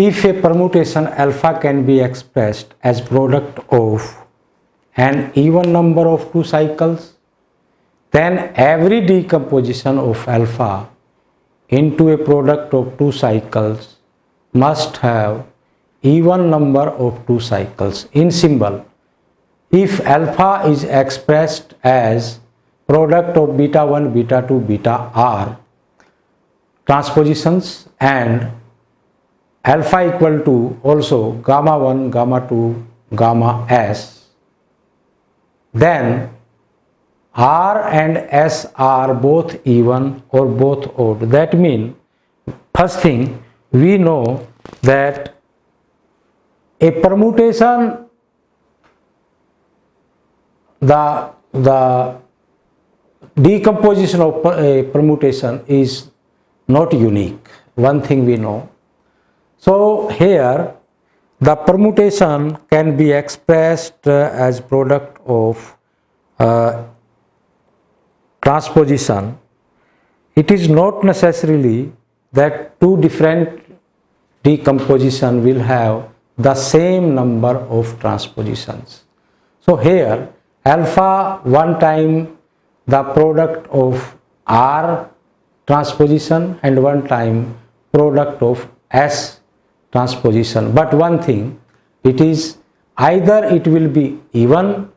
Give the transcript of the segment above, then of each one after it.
if a permutation alpha can be expressed as product of an even number of two cycles, then every decomposition of alpha into a product of two cycles must have even number of two cycles. In symbol, if alpha is expressed as product of beta 1, beta 2, beta r transpositions and alpha equal to also gamma 1, gamma 2, gamma s, then R and S are both even or both odd. That means, first thing, we know that a permutation, the decomposition of a permutation is not unique. One thing we know. So here the permutation can be expressed as product of transposition. It is not necessarily that two different decomposition will have the same number of transpositions. So here alpha one time the product of R transposition and one time product of S transposition. But one thing, it is either it will be even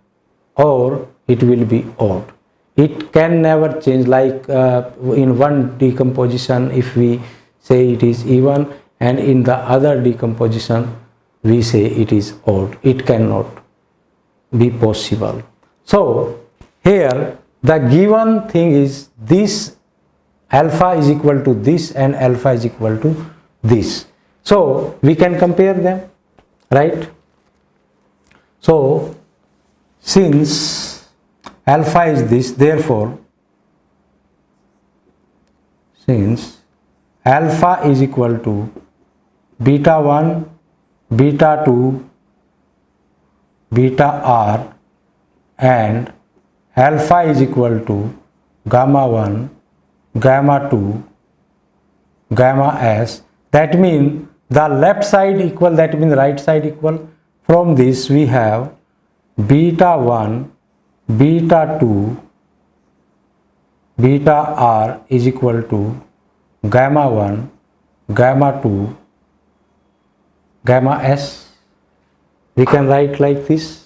or it will be odd. It can never change, like in one decomposition if we say it is even and in the other decomposition we say it is odd. It cannot be possible. So here the given thing is this alpha is equal to this and alpha is equal to this. So we can compare them, right? So since alpha is this, therefore since alpha is equal to beta 1, beta 2, beta r and alpha is equal to gamma 1, gamma 2, gamma s, that means the left side equal, that means right side equal. From this we have beta 1, beta 2, beta r is equal to gamma 1, gamma 2, gamma s. We can write like this.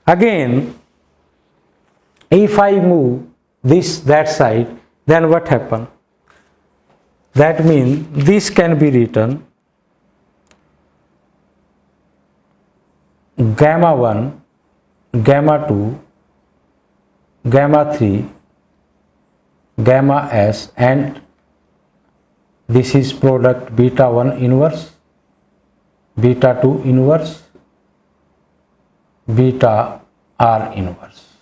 Again, if I move this that side, then what happen? That means this can be written gamma 1, gamma 2, gamma 3, gamma s, and this is product beta 1 inverse, beta 2 inverse, beta r inverse,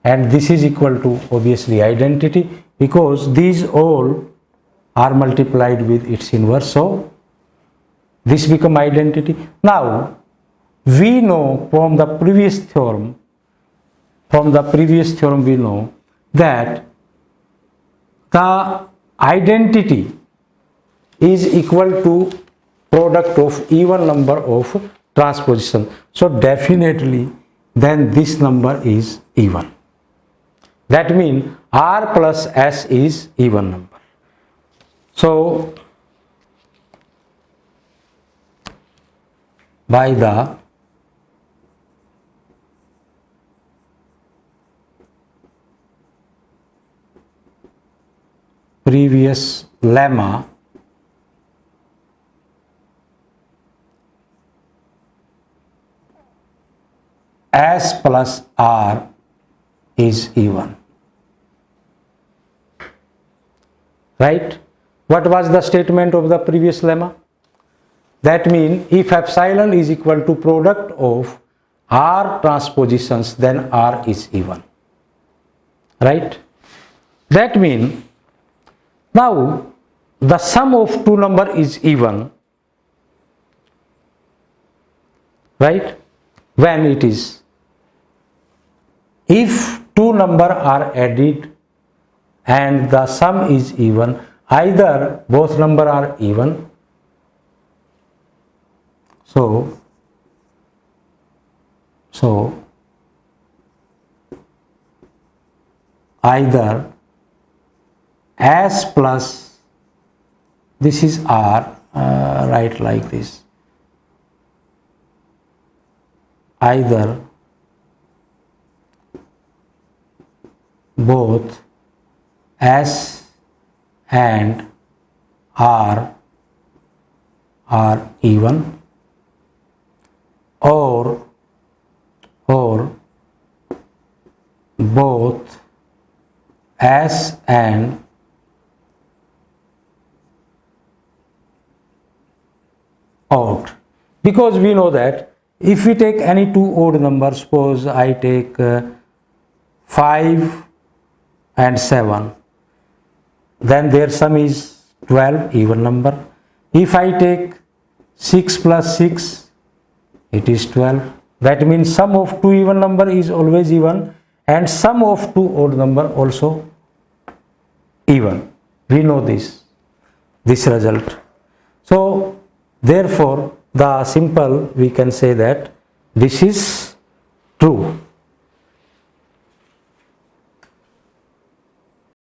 and this is equal to obviously identity because these all are multiplied with its inverse, so this become identity. Now we know from the previous theorem, we know that the identity is equal to product of even number of transposition. So definitely then this number is even. That means R plus S is even number. So by the previous lemma, S plus R is even, right? What was the statement of the previous lemma? That means if epsilon is equal to product of R transpositions, then R is even, right? That means now the sum of two number is even, right? When it is, if two number are added and the sum is even, either both number are even So either S plus, this is R, write like this, either both S and R are even, or both S and odd. Because we know that if we take any two odd numbers, suppose I take 5 and 7, then their sum is 12, even number. If I take 6 plus 6, it is 12. That means sum of two even number is always even, and sum of two odd number also even. We know this result. So therefore the simple we can say that this is true.